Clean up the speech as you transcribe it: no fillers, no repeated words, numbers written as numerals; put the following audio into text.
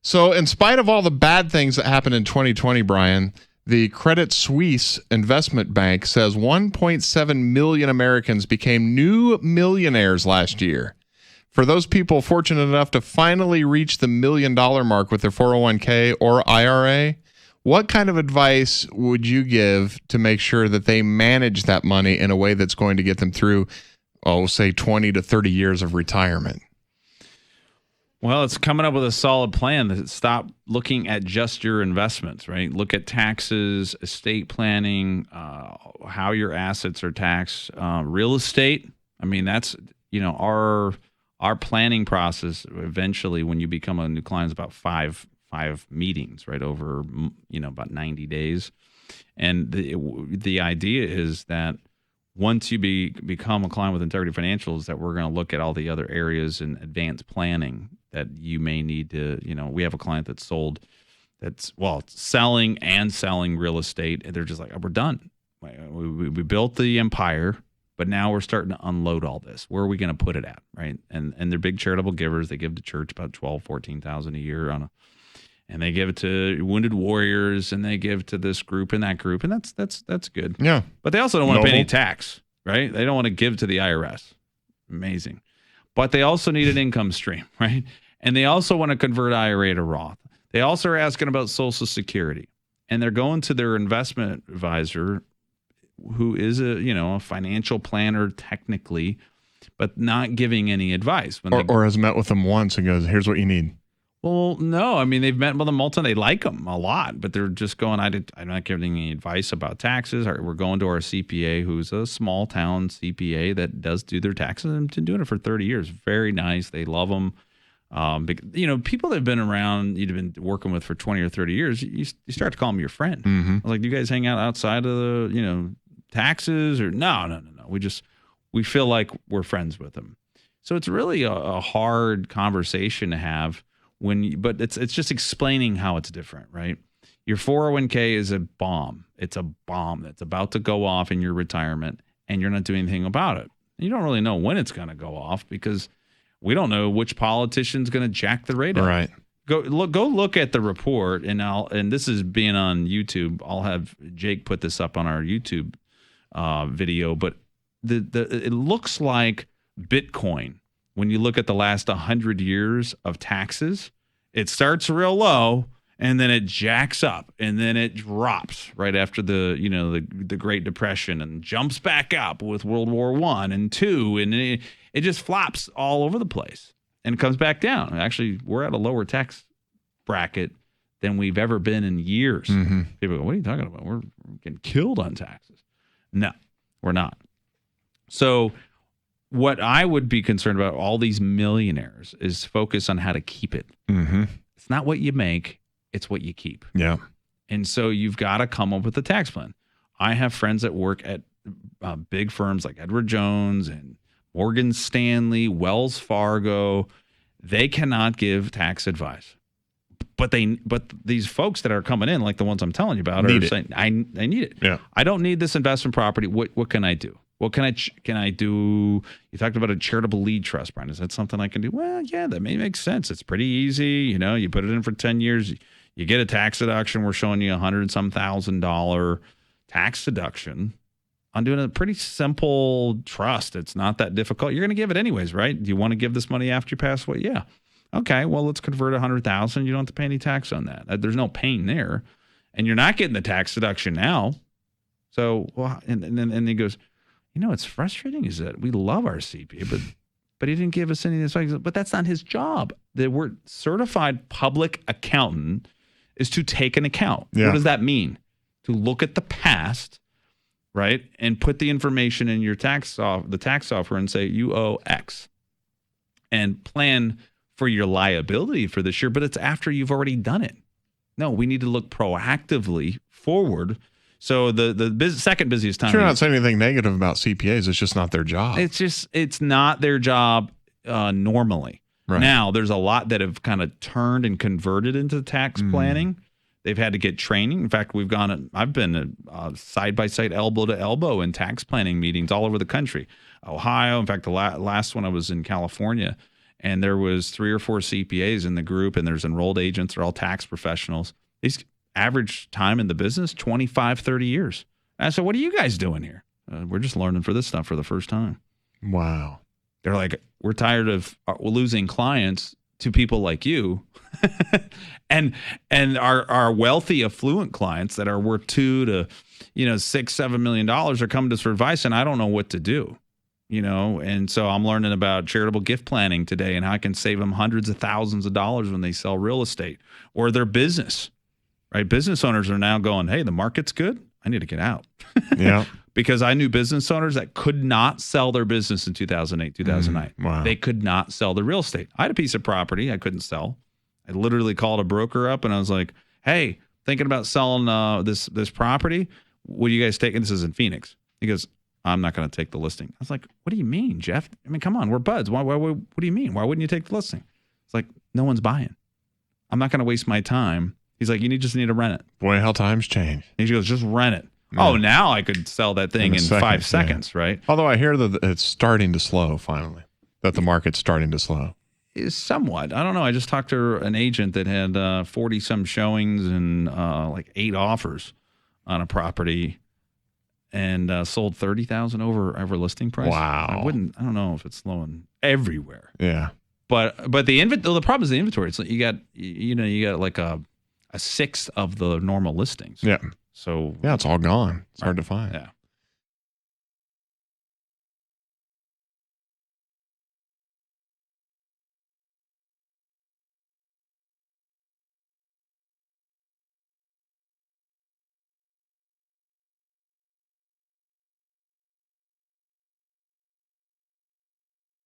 So in spite of all the bad things that happened in 2020, Brian, the Credit Suisse investment bank says 1.7 million Americans became new millionaires last year. For those people fortunate enough to finally reach the $1 million mark with their 401k or IRA, what kind of advice would you give to make sure that they manage that money in a way that's going to get them through, say 20 to 30 years of retirement? Well, it's coming up with a solid plan to stop looking at just your investments, right? Look at taxes, estate planning, how your assets are taxed, real estate. I mean, that's, our planning process eventually when you become a new client is about five meetings, right, over, about 90 days. And the idea is that once you become a client with Integrity Financials, that we're going to look at all the other areas in advanced planning that you may need to, we have a client that's selling real estate. And they're just like, we're done. We built the empire, but now we're starting to unload all this. Where are we going to put it at, right? And they're big charitable givers. They give to church about $14,000 a year and they give it to Wounded Warriors, and they give to this group and that group, and that's good. Yeah. But they also don't want to pay any tax, right? They don't want to give to the IRS. Amazing. But they also need an income stream, right? And they also want to convert IRA to Roth. They also are asking about Social Security, and they're going to their investment advisor, who is a financial planner technically, but not giving any advice. Or has met with them once and goes, "Here's what you need." Well, no. I mean, they've met with them all the time. They like them a lot, but they're just going, I'm not giving any advice about taxes. We're going to our CPA, who's a small town CPA that does do their taxes and been doing it for 30 years. Very nice. They love them. People that have been around, you've been working with for 20 or 30 years, you start to call them your friend. Mm-hmm. I was like, do you guys hang out outside of the, taxes? Or no. We feel like we're friends with them. So it's really a hard conversation to have. But it's just explaining how it's different, right? Your 401k is a bomb. It's a bomb that's about to go off in your retirement, and you're not doing anything about it. You don't really know when it's going to go off because we don't know which politician's going to jack the rate up. Right. Go look at the report, and this is being on YouTube. I'll have Jake put this up on our YouTube video, but it looks like Bitcoin. When you look at the last 100 years of taxes, it starts real low and then it jacks up and then it drops right after the Great Depression and jumps back up with World War I and II, and it just flops all over the place and it comes back down. Actually, we're at a lower tax bracket than we've ever been in years. Mm-hmm. People go, "What are you talking about? We're getting killed on taxes." No, we're not. So what I would be concerned about, all these millionaires, is focus on how to keep it. Mm-hmm. It's not what you make, it's what you keep. Yeah. And so you've got to come up with a tax plan. I have friends that work at big firms like Edward Jones and Morgan Stanley, Wells Fargo. They cannot give tax advice. But these folks that are coming in, like the ones I'm telling you about, are saying, I need it. Yeah. I don't need this investment property. What can I do? Well, can I do? You talked about a charitable lead trust, Brian. Is that something I can do? Well, yeah, that may make sense. It's pretty easy. You put it in for 10 years, you get a tax deduction. We're showing you $100,000 tax deduction on doing a pretty simple trust. It's not that difficult. You're going to give it anyways, right? Do you want to give this money after you pass away? Yeah. Okay. Well, let's convert $100,000. You don't have to pay any tax on that. There's no pain there, and you're not getting the tax deduction now. So, well, and then he goes, what's frustrating is that we love our CPA, but he didn't give us any of this. But that's not his job. The word certified public accountant is to take an account. Yeah. What does that mean? To look at the past, right, and put the information in your tax software and say you owe X, and plan for your liability for this year. But it's after you've already done it. No, we need to look proactively forward. So the second busiest time. You're not saying anything negative about CPAs. It's just not their job. It's not their job normally. Right. Now, there's a lot that have kind of turned and converted into tax planning. They've had to get training. In fact, I've been side by side, elbow to elbow in tax planning meetings all over the country. Ohio. In fact, the last one I was in California, and there was 3 or 4 CPAs in the group, and there's enrolled agents. They're all tax professionals. These average time in the business, 25, 30 years. And I said, what are you guys doing here? We're just learning for this stuff for the first time. Wow. They're like, we're tired of losing clients to people like you. and our wealthy, affluent clients that are worth $2 to $6-7 million are coming to us for advice, and I don't know what to do. And so I'm learning about charitable gift planning today and how I can save them hundreds of thousands of dollars when they sell real estate or their business, right? Business owners are now going, hey, the market's good. I need to get out. Yeah. Because I knew business owners that could not sell their business in 2008, 2009. Wow. They could not sell the real estate. I had a piece of property I couldn't sell. I literally called a broker up and I was like, hey, thinking about selling this property. What are you guys taking? This is in Phoenix. He goes, I'm not going to take the listing. I was like, what do you mean, Jeff? I mean, come on, we're buds. What do you mean? Why wouldn't you take the listing? It's like, no one's buying. I'm not going to waste my time. He's like, you just need to rent it. Boy, how times change. And he goes, just rent it. Yeah. Oh, now I could sell that thing in 5 seconds, right? Although I hear that it's starting to slow finally, that the market's starting to slow. Somewhat. I don't know. I just talked to an agent that had 40-some showings and like 8 offers on a property and sold 30,000 over listing price. Wow. I don't know if it's slowing everywhere. Yeah. But the problem is the inventory. It's like you got like a sixth of the normal listings. Yeah. So yeah, it's all gone. It's hard to find. Yeah.